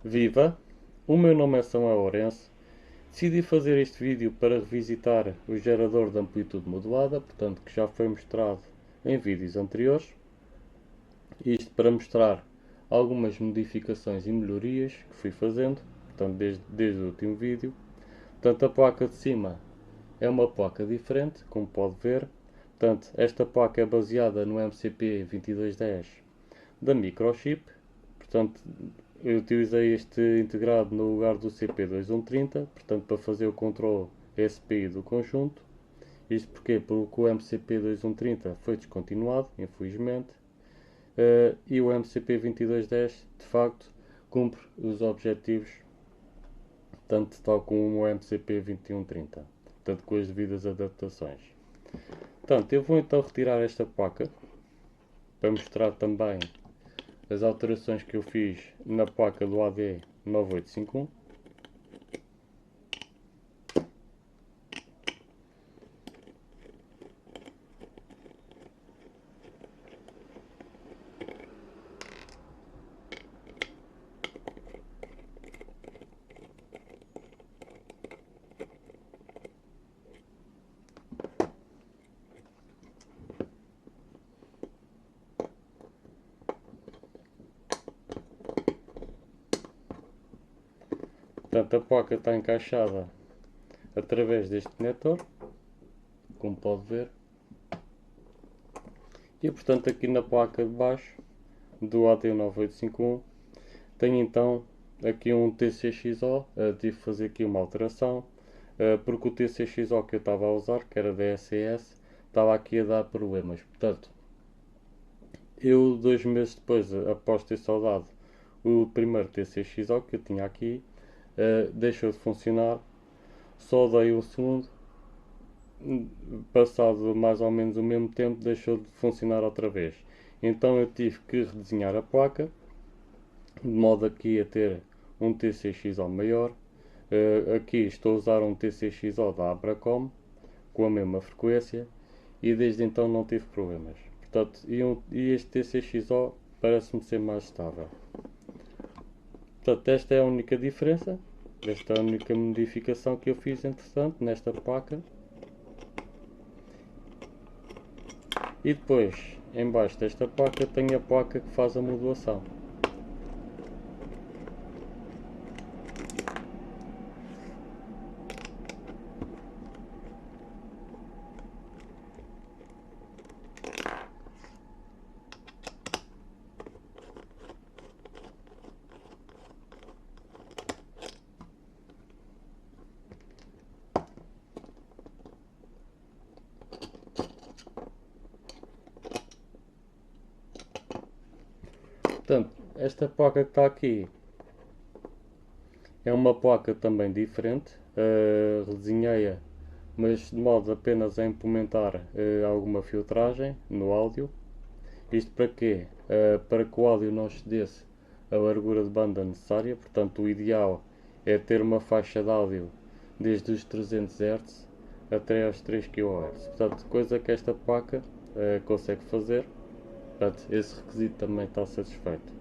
Viva! O meu nome é Samuel Lourenço. Decidi fazer este vídeo para revisitar o gerador de amplitude modulada, portanto que já foi mostrado em vídeos anteriores. Isto para mostrar algumas modificações e melhorias que fui fazendo, portanto desde o último vídeo. Portanto, a placa de cima é uma placa diferente, como pode ver. Portanto, esta placa é baseada no MCP2210 da Microchip. Portanto, eu utilizei este integrado no lugar do CP2130, portanto, para fazer o controle SPI do conjunto. Isto porquê? Porque o MCP2130 foi descontinuado, infelizmente, e o MCP2210 de facto cumpre os objetivos, tanto tal como o MCP2130, portanto, com as devidas adaptações. Portanto, eu vou então retirar esta placa para mostrar também as alterações que eu fiz na placa do AD9851. Portanto, a placa está encaixada através deste conector, como pode ver. E portanto aqui na placa de baixo do AD9851 tenho então aqui um TCXO. Tive que fazer aqui uma alteração, porque o TCXO que eu estava a usar, que era da SES, estava aqui a dar problemas. Portanto, eu 2 meses depois, após ter saudado o primeiro TCXO que eu tinha aqui, deixou de funcionar. Só dei o segundo, passado mais ou menos o mesmo tempo, deixou de funcionar outra vez. Então eu tive que redesenhar a placa, de modo aqui a ter um TCXO maior. Aqui estou a usar um TCXO da Abracom, com a mesma frequência, e desde então não tive problemas. Portanto, e este TCXO parece-me ser mais estável. Portanto, esta é a única diferença, esta é a única modificação que eu fiz entretanto nesta placa. E depois, em baixo desta placa, tenho a placa que faz a modulação. Portanto, esta placa que está aqui é uma placa também diferente, redesenhei-a, mas de modo apenas a implementar alguma filtragem no áudio. Isto para quê? Para que o áudio não excedesse a largura de banda necessária. Portanto, o ideal é ter uma faixa de áudio desde os 300 Hz até aos 3 kHz. Portanto, coisa que esta placa consegue fazer. Portanto, esse requisito também está satisfeito.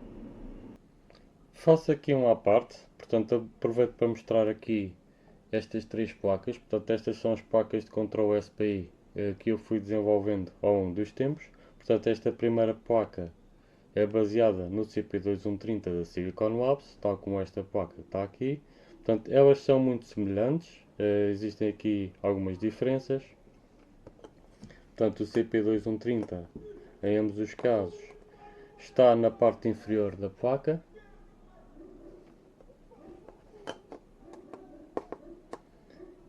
Faço aqui um à parte, portanto aproveito para mostrar aqui estas três placas. Portanto, estas são as placas de controle SPI que eu fui desenvolvendo ao longo dos tempos. Portanto, esta primeira placa é baseada no CP2130 da Silicon Labs, tal como esta placa que está aqui. Portanto, elas são muito semelhantes, existem aqui algumas diferenças. Portanto, o CP2130, em ambos os casos, está na parte inferior da placa.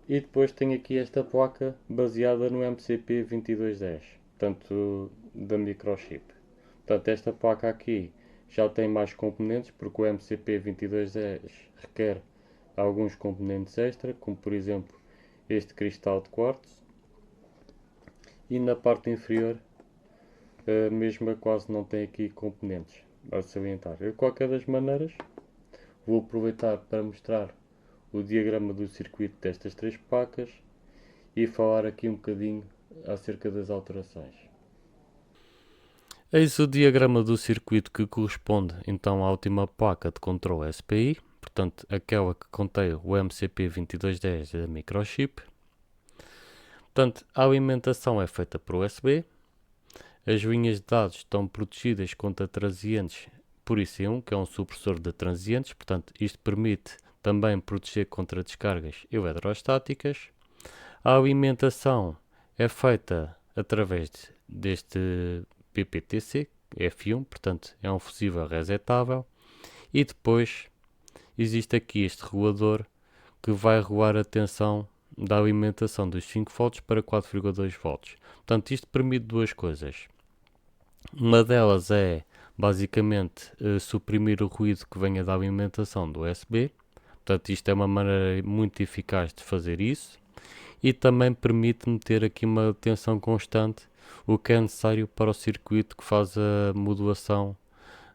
E depois tenho aqui esta placa baseada no MCP2210, portanto da Microchip. Portanto, esta placa aqui já tem mais componentes, porque o MCP2210 requer alguns componentes extra, como por exemplo este cristal de quartzo. E na parte inferior, a mesma quase não tem aqui componentes a salientar. Eu, de qualquer das maneiras, vou aproveitar para mostrar o diagrama do circuito destas três placas e falar aqui um bocadinho acerca das alterações. Eis o diagrama do circuito que corresponde então à última placa de controle SPI, portanto aquela que contém o MCP2210 da microchip. Portanto, a alimentação é feita por USB, as linhas de dados estão protegidas contra transientes por IC1, que é um supressor de transientes, portanto isto permite também proteger contra descargas eletrostáticas. A alimentação é feita através deste PPTC, F1, portanto é um fusível resetável, e depois existe aqui este regulador que vai regular a tensão da alimentação dos 5 volts para 4,2 volts. Portanto, isto permite duas coisas. Uma delas é basicamente suprimir o ruído que venha da alimentação do USB. Portanto, isto é uma maneira muito eficaz de fazer isso. E também permite ter aqui uma tensão constante, o que é necessário para o circuito que faz a modulação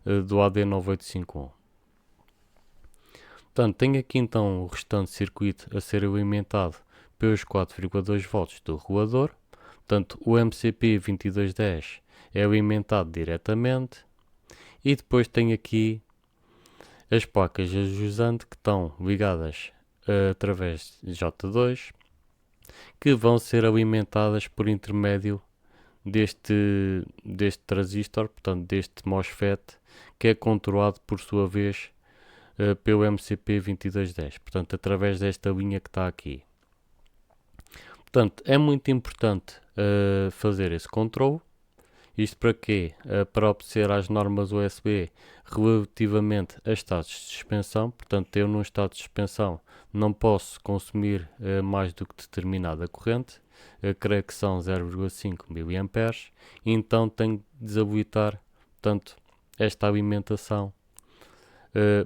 do AD9851. Portanto, tenho aqui então o restante circuito a ser alimentado pelos 4,2 volts do regulador. Portanto, o MCP2210 é alimentado diretamente. E depois tenho aqui as placas ajusante que estão ligadas através de J2, que vão ser alimentadas por intermédio deste transistor, portanto deste MOSFET, que é controlado por sua vez pelo MCP2210, portanto através desta linha que está aqui. Portanto, é muito importante fazer esse controle. Isto para quê? Para obedecer às normas USB relativamente a estados de suspensão. Portanto, eu num estado de suspensão não posso consumir mais do que determinada corrente. Creio que são 0,5 mA. Então tenho de desabilitar, portanto, esta alimentação.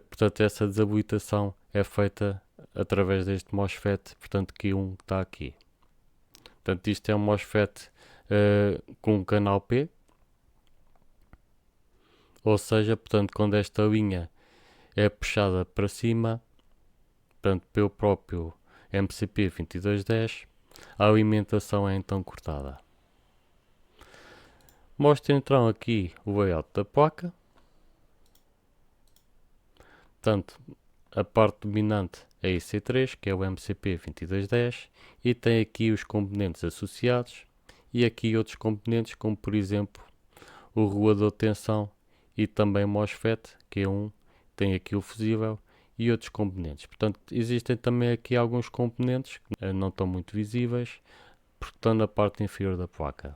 Portanto, essa desabilitação é feita através deste MOSFET, portanto, Q1 que está aqui. Portanto, isto é um MOSFET com um canal P. Ou seja, portanto, quando esta linha é puxada para cima, portanto, pelo próprio MCP2210, a alimentação é então cortada. Mostro então aqui o layout da placa. Portanto, a parte dominante é IC3, que é o MCP2210, e tem aqui os componentes associados e aqui outros componentes, como por exemplo o regulador de tensão e também o MOSFET, que é tem aqui o fusível e outros componentes. Portanto, existem também aqui alguns componentes que não estão muito visíveis, porque estão na parte inferior da placa.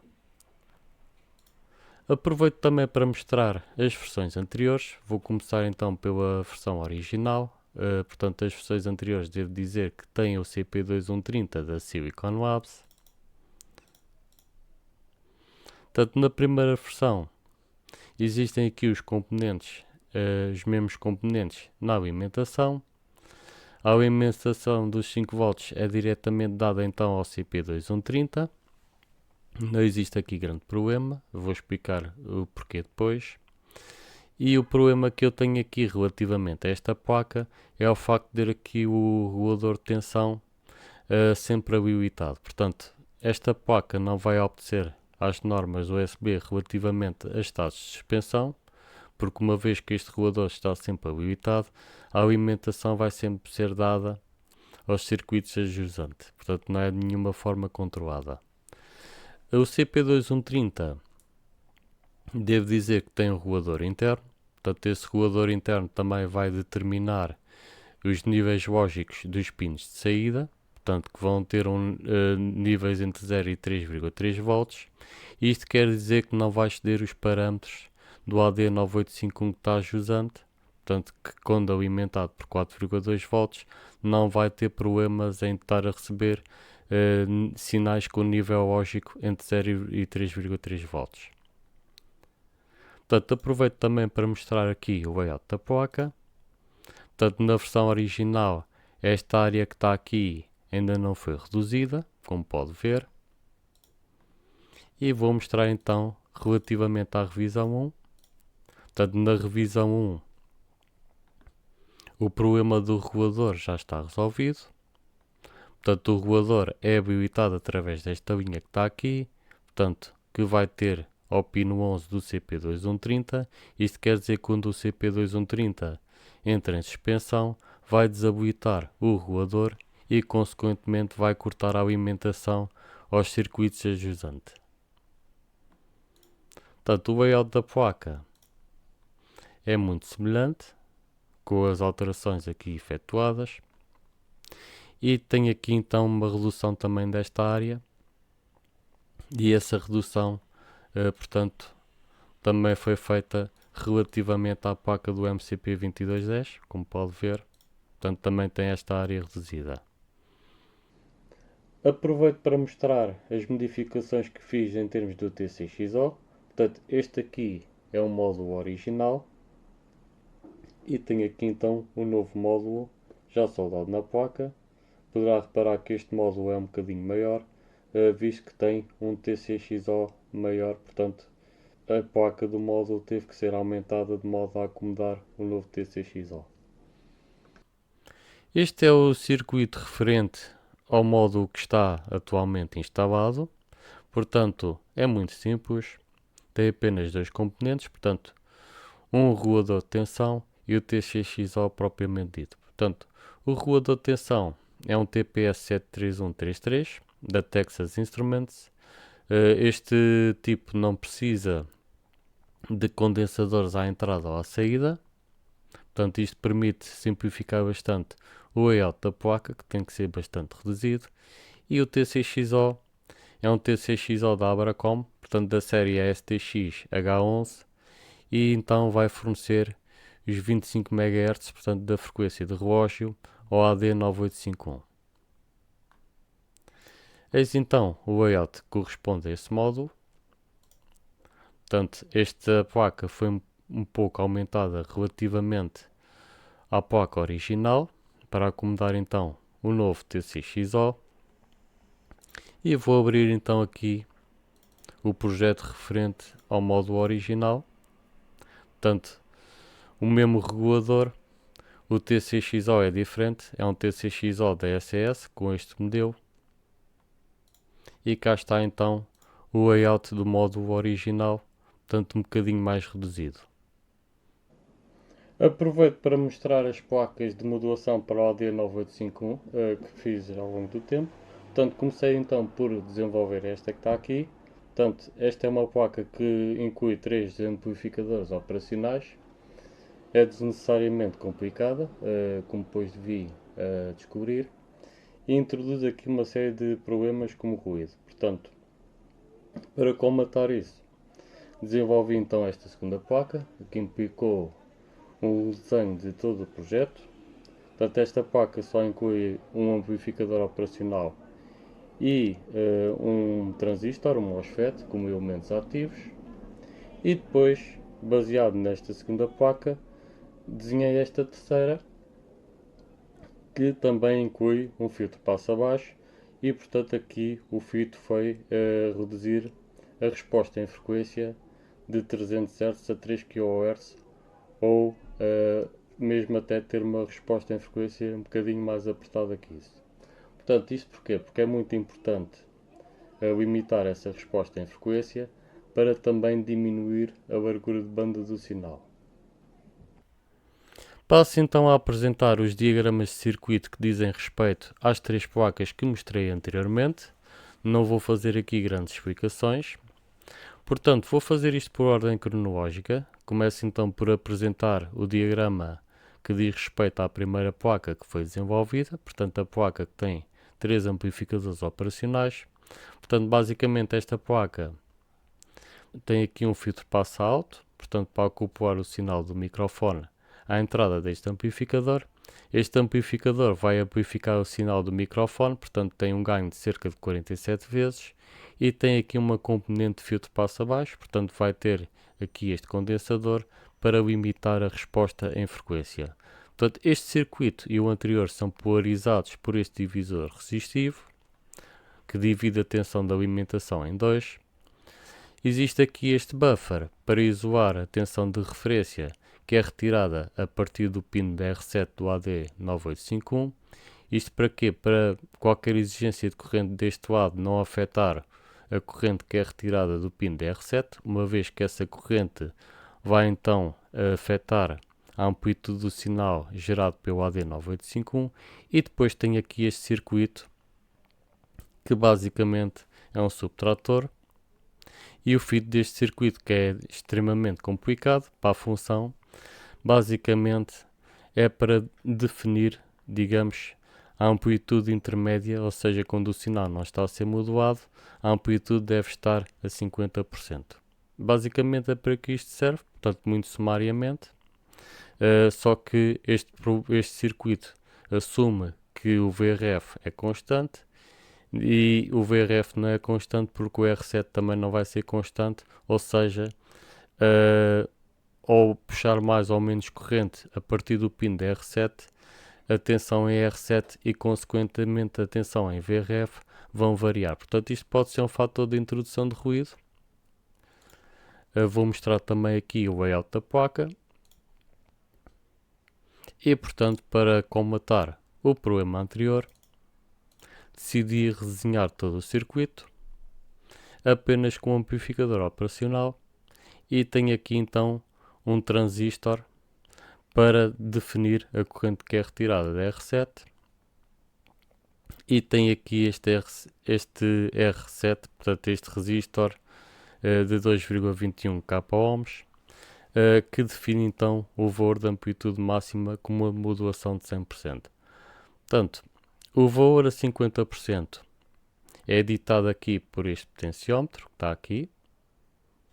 Aproveito também para mostrar as versões anteriores. Vou começar então pela versão original. Portanto, as versões anteriores devo dizer que têm o CP2130 da Silicon Labs. Portanto, na primeira versão existem aqui os componentes, os mesmos componentes na alimentação. A alimentação dos 5 volts é diretamente dada então ao CP2130. Não existe aqui grande problema, vou explicar o porquê depois. E o problema que eu tenho aqui relativamente a esta placa é o facto de ter aqui o regulador de tensão sempre habilitado. Portanto, esta placa não vai obedecer às normas USB relativamente a estados de suspensão, porque uma vez que este regulador está sempre habilitado, a alimentação vai sempre ser dada aos circuitos ajusante. Portanto, não é de nenhuma forma controlada. O CP2130, devo dizer que tem um regulador interno. Portanto, esse regulador interno também vai determinar os níveis lógicos dos pinos de saída, portanto, que vão ter níveis entre 0 e 3,3 volts. Isto quer dizer que não vai exceder os parâmetros do AD9851 que está jusante, portanto, que quando alimentado por 4,2 volts não vai ter problemas em estar a receber sinais com nível lógico entre 0 e 3,3 volts. Portanto, aproveito também para mostrar aqui o layout da placa. Portanto, na versão original, esta área que está aqui ainda não foi reduzida, como pode ver. E vou mostrar então relativamente à revisão 1. Portanto, na revisão 1, o problema do regulador já está resolvido. Portanto, o regulador é habilitado através desta linha que está aqui, portanto, que vai ter ao pino 11 do CP2130. Isto quer dizer que quando o CP2130 entra em suspensão, vai desabilitar o regulador e, consequentemente, vai cortar a alimentação aos circuitos ajusantes. Portanto, o layout da placa é muito semelhante, com as alterações aqui efetuadas. E tem aqui então uma redução também desta área. E essa redução, portanto, também foi feita relativamente à placa do MCP2210, como pode ver. Portanto, também tem esta área reduzida. Aproveito para mostrar as modificações que fiz em termos do TCXO. Portanto, este aqui é o módulo original. E tenho aqui então um novo módulo já soldado na placa. Poderá reparar que este módulo é um bocadinho maior, visto que tem um TCXO maior, portanto a placa do módulo teve que ser aumentada de modo a acomodar o novo TCXO. Este é o circuito referente ao módulo que está atualmente instalado, portanto é muito simples, tem apenas dois componentes, portanto um regulador de tensão e o TCXO propriamente dito. Portanto, o regulador de tensão é um TPS 73133 da Texas Instruments. Este tipo não precisa de condensadores à entrada ou à saída. Portanto, isto permite simplificar bastante o layout da placa, que tem que ser bastante reduzido. E o TCXO é um TCXO da Abracom, portanto da série STX H11, e então vai fornecer os 25 MHz, portanto da frequência de relógio, ao AD9851. Eis então o layout que corresponde a esse módulo. Portanto, esta placa foi um pouco aumentada relativamente à placa original, para acomodar então o novo TCXO. E vou abrir então aqui o projeto referente ao módulo original. Portanto, o mesmo regulador, o TCXO é diferente, é um TCXO da SS com este modelo. E cá está então o layout do módulo original, portanto um bocadinho mais reduzido. Aproveito para mostrar as placas de modulação para o AD9851 que fiz ao longo do tempo. Portanto, comecei então por desenvolver esta que está aqui. Portanto, esta é uma placa que inclui 3 amplificadores operacionais. É desnecessariamente complicada, como depois vi descobrir, e introduz aqui uma série de problemas como ruído. Portanto, para colmatar isso, desenvolvi então esta segunda placa, que implicou um desenho de todo o projeto. Portanto, esta placa só inclui um amplificador operacional e um transistor, um MOSFET, como elementos ativos. E depois, baseado nesta segunda placa, desenhei esta terceira, que também inclui um filtro passo abaixo, e portanto aqui o filtro foi reduzir a resposta em frequência de 300 Hz a 3 kHz, ou mesmo até ter uma resposta em frequência um bocadinho mais apertada que isso. Portanto, isto porquê? Porque é muito importante limitar essa resposta em frequência para também diminuir a largura de banda do sinal. Passo então a apresentar os diagramas de circuito que dizem respeito às 3 placas que mostrei anteriormente. Não vou fazer aqui grandes explicações. Portanto, vou fazer isto por ordem cronológica. Começo então por apresentar o diagrama que diz respeito à primeira placa que foi desenvolvida. Portanto, a placa que tem 3 amplificadores operacionais. Portanto, basicamente esta placa tem aqui um filtro passo alto, portanto, para acoplar o sinal do microfone à entrada deste amplificador. Este amplificador vai amplificar o sinal do microfone, portanto tem um ganho de cerca de 47 vezes, e tem aqui uma componente de filtro passo abaixo, portanto vai ter aqui este condensador para limitar a resposta em frequência. Portanto, este circuito e o anterior são polarizados por este divisor resistivo, que divide a tensão da alimentação em dois. Existe aqui este buffer para isolar a tensão de referência, que é retirada a partir do pino DR7 do AD9851. Isto para quê? Para qualquer exigência de corrente deste lado não afetar a corrente que é retirada do pin DR7, uma vez que essa corrente vai então afetar a amplitude do sinal gerado pelo AD9851, e depois tem aqui este circuito que basicamente é um subtrator, e o feed deste circuito, que é extremamente complicado para a função, basicamente é para definir, digamos, a amplitude intermédia, ou seja, quando o sinal não está a ser modulado, a amplitude deve estar a 50%. Basicamente é para que isto serve, portanto, muito sumariamente. Só que este circuito assume que o VRF é constante, e o VRF não é constante porque o R7 também não vai ser constante, ou seja, ao puxar mais ou menos corrente a partir do pin da R7, a tensão em R7 e consequentemente a tensão em VRF vão variar. Portanto, isto pode ser um fator de introdução de ruído. Vou mostrar também aqui o layout da placa. E, portanto, para comatar o problema anterior, decidi redesenhar todo o circuito apenas com um amplificador operacional, e tenho aqui então um transistor para definir a corrente que é retirada da R7, e tem aqui este R7, portanto este resistor de 2,21 k ohms, que define então o valor de amplitude máxima com uma modulação de 100%. Portanto, o valor a 50% é editado aqui por este potenciómetro que está aqui.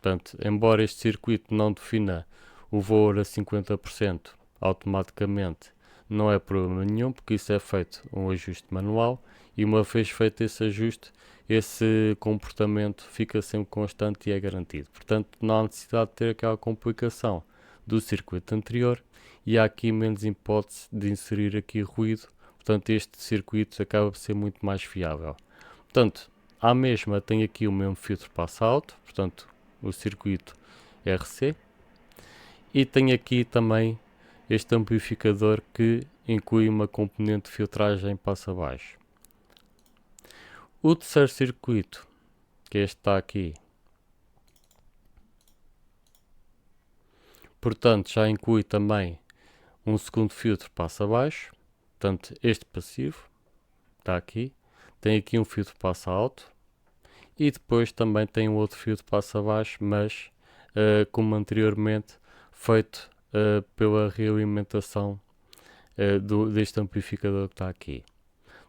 Portanto, embora este circuito não defina o valor a 50% automaticamente, não é problema nenhum, porque isso é feito um ajuste manual, e uma vez feito esse ajuste, esse comportamento fica sempre constante e é garantido. Portanto, não há necessidade de ter aquela complicação do circuito anterior, e há aqui menos hipótese de inserir aqui ruído. Portanto, este circuito acaba por ser muito mais fiável. Portanto, à mesma tem aqui o mesmo filtro pass-out, portanto, o circuito RC, e tem aqui também este amplificador que inclui uma componente de filtragem passa-baixo. O terceiro circuito, que este está aqui, portanto, já inclui também um segundo filtro passa-baixo, portanto, este passivo está aqui, tem aqui um filtro passa-alto, e depois também tem um outro filtro passa-baixo, mas como anteriormente, feito pela realimentação deste amplificador que está aqui.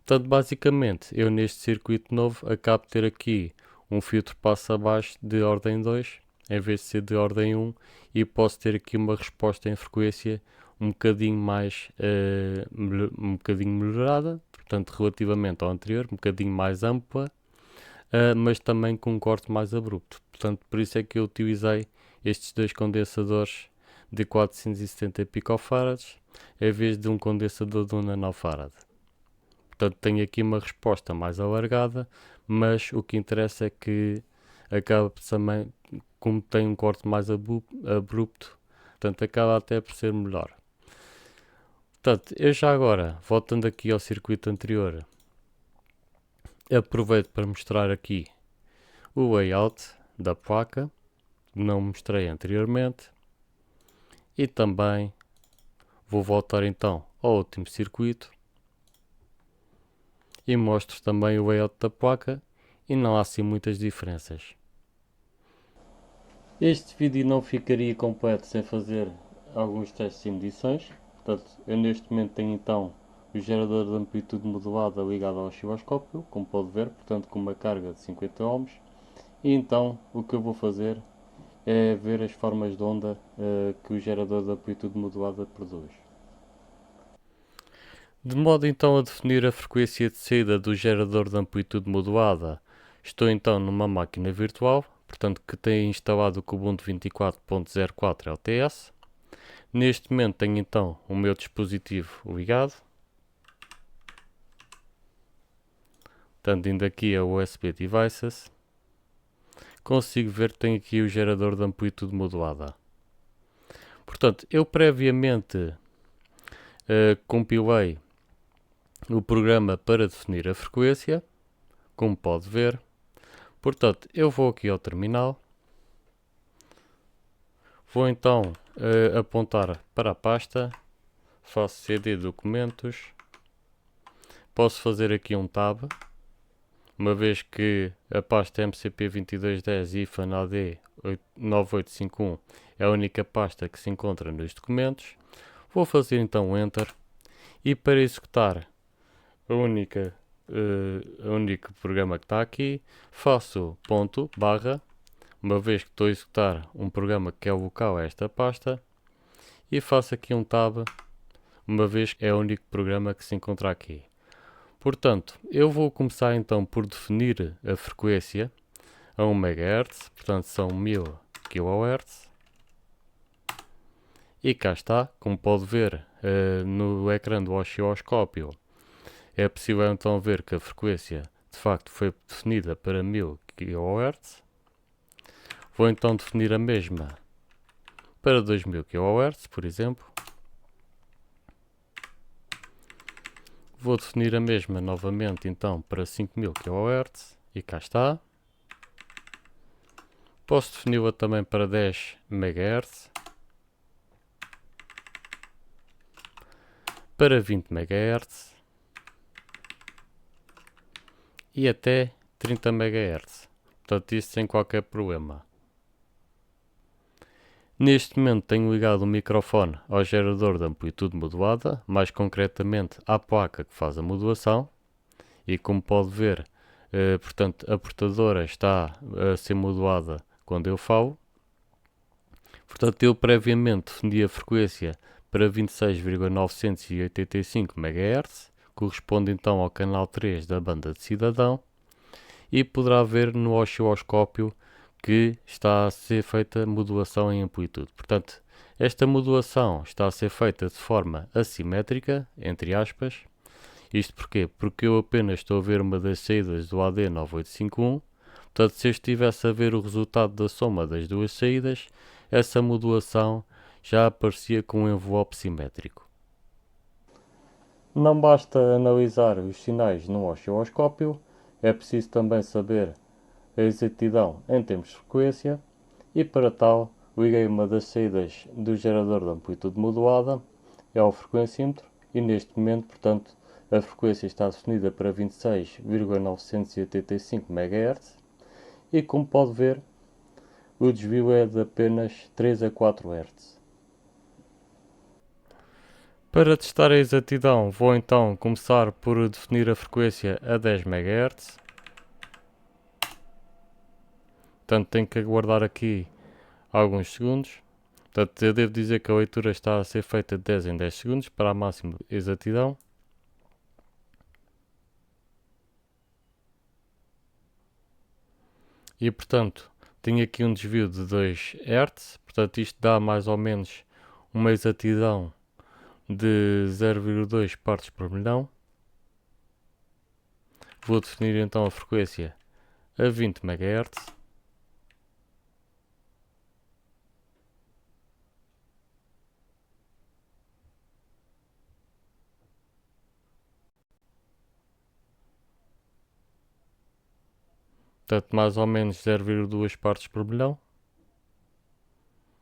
Portanto, basicamente, eu neste circuito novo acabo de ter aqui um filtro passa-baixo de ordem 2, em vez de ser de ordem 1, e posso ter aqui uma resposta em frequência um bocadinho mais, um bocadinho melhorada, portanto, relativamente ao anterior, um bocadinho mais ampla, mas também com um corte mais abrupto. Portanto, por isso é que eu utilizei estes dois condensadores de 470 picofarads em vez de um condensador de 1 nanofarad. Portanto, tenho aqui uma resposta mais alargada, mas o que interessa é que acaba também, como tem um corte mais abrupto, portanto, acaba até por ser melhor. Portanto, eu já agora, voltando aqui ao circuito anterior, aproveito para mostrar aqui o layout da placa, que não mostrei anteriormente, e também vou voltar então ao último circuito e mostro também o layout da placa, e não há assim muitas diferenças. Este vídeo não ficaria completo sem fazer alguns testes e medições. Portanto, eu neste momento tenho então o gerador de amplitude modulada ligado ao osciloscópio, como pode ver, portanto com uma carga de 50 ohms, e então o que eu vou fazer é ver as formas de onda que o gerador de amplitude modulada produz. De modo então a definir a frequência de saída do gerador de amplitude modulada, estou então numa máquina virtual, portanto que tem instalado o Kubuntu 24.04 LTS. Neste momento tenho então o meu dispositivo ligado, portanto indo aqui a USB Devices, consigo ver que tem aqui o gerador de amplitude modulada. Portanto, eu previamente compilei o programa para definir a frequência, como pode ver. Portanto, eu vou aqui ao terminal, vou então apontar para a pasta, faço cd documentos, posso fazer aqui um tab, uma vez que a pasta MCP2210 IFAN AD 9851 é a única pasta que se encontra nos documentos. Vou fazer então Enter e para executar o único programa que está aqui, faço ponto, barra, uma vez que estou a executar um programa que é o local a esta pasta, e faço aqui um tab, uma vez que é o único programa que se encontra aqui. Portanto, eu vou começar então por definir a frequência a 1 MHz, portanto são 1000 kHz. E cá está, como pode ver no ecrã do osciloscópio, é possível então ver que a frequência de facto foi definida para 1000 kHz. Vou então definir a mesma para 2000 kHz, por exemplo. Vou definir a mesma novamente então para 5000 kHz e cá está. Posso defini-la também para 10 MHz, para 20 MHz e até 30 MHz. Portanto, isso sem qualquer problema. Neste momento tenho ligado o microfone ao gerador de amplitude modulada, mais concretamente à placa que faz a modulação, e como pode ver, portanto, a portadora está a ser modulada quando eu falo. Portanto, eu previamente defini a frequência para 26,985 MHz, corresponde então ao canal 3 da banda de cidadão, e poderá ver no osciloscópio que está a ser feita modulação em amplitude. Portanto, esta modulação está a ser feita de forma assimétrica, entre aspas. Isto porquê? Porque eu apenas estou a ver uma das saídas do AD9851. Portanto, se eu estivesse a ver o resultado da soma das duas saídas, essa modulação já aparecia com um envelope simétrico. Não basta analisar os sinais no osciloscópio, é preciso também saber a exatidão em termos de frequência, e para tal liguei uma das saídas do gerador de amplitude modulada, é o frequencímetro, e neste momento, portanto, a frequência está definida para 26,985 MHz, e como pode ver, o desvio é de apenas 3 a 4 Hz. Para testar a exatidão, vou então começar por definir a frequência a 10 MHz. Portanto, tenho que aguardar aqui alguns segundos. Portanto, eu devo dizer que a leitura está a ser feita de 10 em 10 segundos para a máxima exatidão. E, portanto, tenho aqui um desvio de 2 Hz. Portanto, isto dá mais ou menos uma exatidão de 0,2 partes por milhão. Vou definir então a frequência a 20 MHz. Portanto, mais ou menos 0,2 partes por milhão.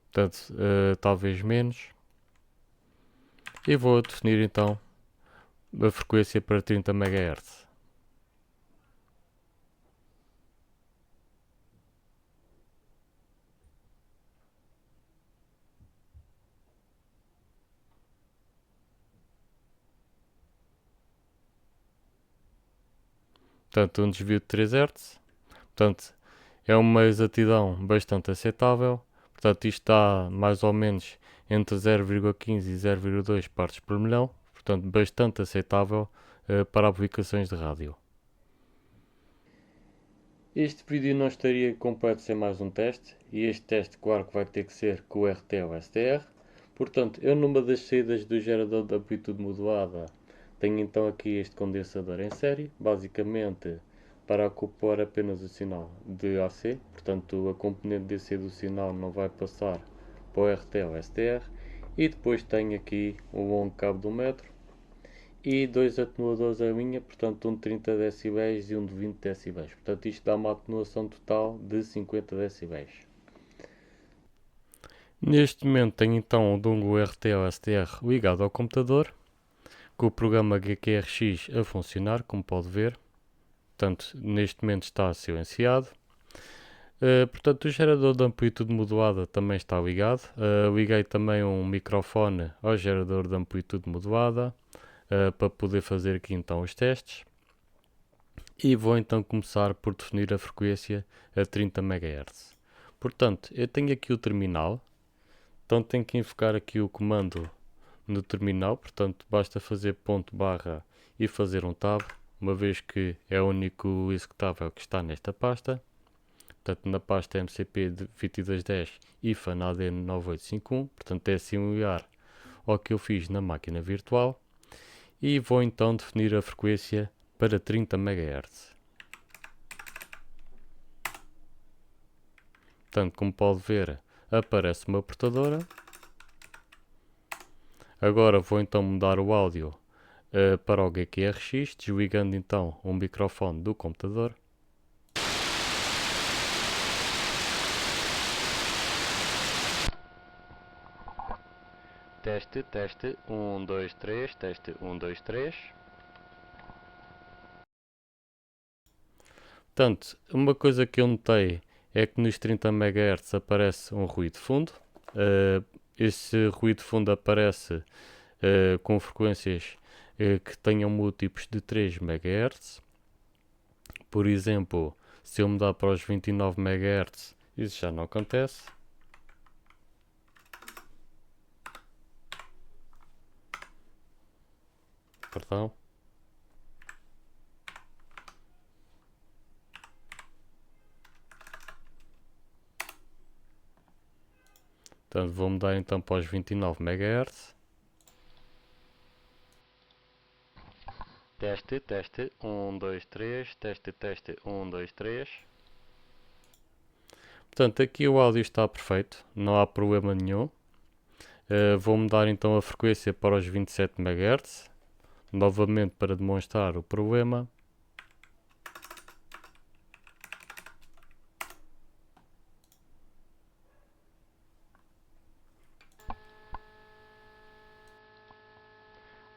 Portanto, talvez menos. E vou definir então a frequência para 30 MHz. Portanto, um desvio de 3 Hz. Portanto, é uma exatidão bastante aceitável. Portanto, isto está mais ou menos entre 0,15 e 0,2 partes por milhão. Portanto, bastante aceitável para aplicações de rádio. Este vídeo não estaria completo sem mais um teste, e este teste, claro que vai ter que ser com o RT ou STR. Portanto, eu numa das saídas do gerador de amplitude modulada tenho então aqui este condensador em série, basicamente para acoplar apenas o sinal de AC, portanto a componente DC do sinal não vai passar para o RT ou STR, e depois tenho aqui o longo cabo de 1 metro, e dois atenuadores a linha, portanto um de 30 decibéis e um de 20 decibéis. Portanto isto dá uma atenuação total de 50 decibéis. Neste momento tenho então o dongle RT-SDR ligado ao computador, com o programa GQRX a funcionar, como pode ver. Portanto, neste momento está silenciado. Portanto, o gerador de amplitude modulada também está ligado. Liguei também um microfone ao gerador de amplitude modulada para poder fazer aqui então os testes. E vou então começar por definir a frequência a 30 MHz. Portanto, eu tenho aqui o terminal. Então tenho que invocar aqui o comando no terminal. Portanto, basta fazer ponto barra e fazer um tab, uma vez que é o único executável que está nesta pasta. Portanto, na pasta MCP 2210 IFAN AD 9851, portanto é similar ao que eu fiz na máquina virtual. E vou então definir a frequência para 30 MHz. Portanto, como pode ver, aparece uma portadora. Agora vou então mudar o áudio para o GQRX, desligando então o microfone do computador. Teste, teste, 1, 2, 3, teste, 1, 2, 3. Portanto, uma coisa que eu notei é que nos 30 MHz aparece um ruído de fundo. Esse ruído de fundo aparece com frequências que tenham múltiplos de 3 MHz. Por exemplo, se eu mudar para os 29 MHz, isso já não acontece. Perdão. Portanto, vou mudar então para os 29 MHz. Teste, teste, 1, 2, 3, teste, teste, 1, 2, 3. Portanto, aqui o áudio está perfeito, não há problema nenhum. Vou mudar então a frequência para os 27 MHz, novamente para demonstrar o problema.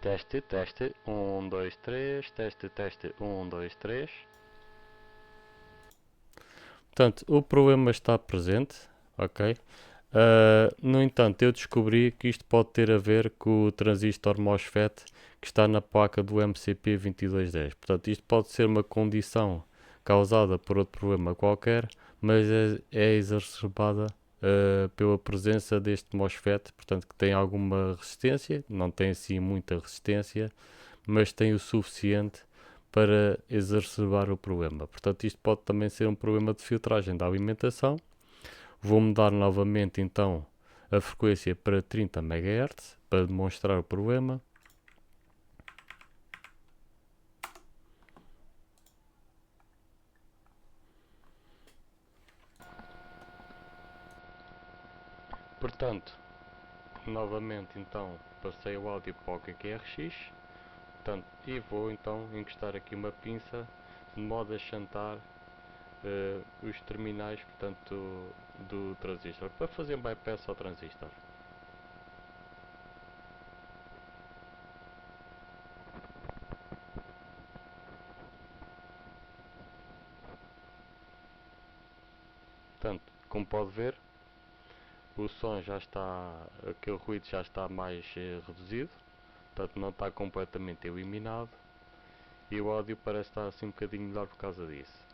Teste, teste, 1, 2, 3, teste, teste, 1, 2, 3. Portanto, o problema está presente, ok? No entanto, eu descobri que isto pode ter a ver com o transistor MOSFET que está na placa do MCP 2210. Portanto, isto pode ser uma condição causada por outro problema qualquer, mas é exacerbada pela presença deste MOSFET, portanto, que tem alguma resistência, não tem assim muita resistência, mas tem o suficiente para exacerbar o problema. Portanto, isto pode também ser um problema de filtragem da alimentação. Vou mudar novamente então a frequência para 30 MHz para demonstrar o problema. Portanto, novamente então passei o áudio para o QQRX, portanto, e vou então encostar aqui uma pinça de modo a chantar os terminais, portanto, do transistor, para fazer um bypass ao transistor. Portanto, como pode ver, o som já está, aquele ruído já está mais reduzido, portanto não está completamente eliminado, e o áudio parece estar assim um bocadinho melhor por causa disso.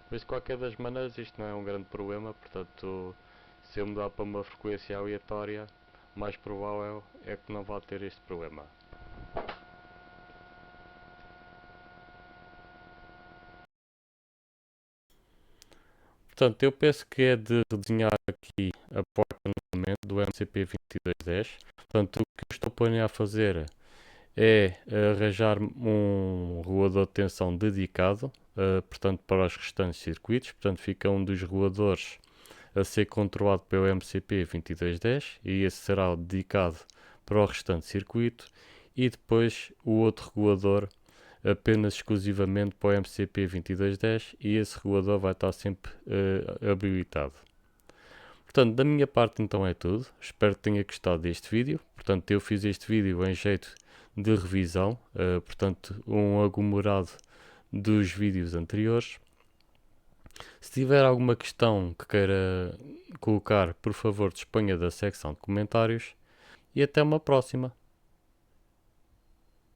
Mas de qualquer das maneiras isto não é um grande problema, portanto se eu mudar para uma frequência aleatória, mais provável é que não vá ter este problema. Portanto, eu penso que é de redesenhar aqui a placa novamente do MCP 2210. Portanto, o que eu estou planeando fazer é arranjar um regulador de tensão dedicado, portanto, para os restantes circuitos. Portanto, fica um dos reguladores a ser controlado pelo MCP 2210 e esse será o dedicado para o restante circuito. e depois o outro regulador apenas exclusivamente para o MCP 2210 e esse regulador vai estar sempre habilitado. Portanto, da minha parte então é tudo. Espero que tenha gostado deste vídeo. Portanto, eu fiz este vídeo em jeito de revisão, portanto, um aglomerado dos vídeos anteriores. Se tiver alguma questão que queira colocar, por favor, disponha da secção de comentários e até uma próxima.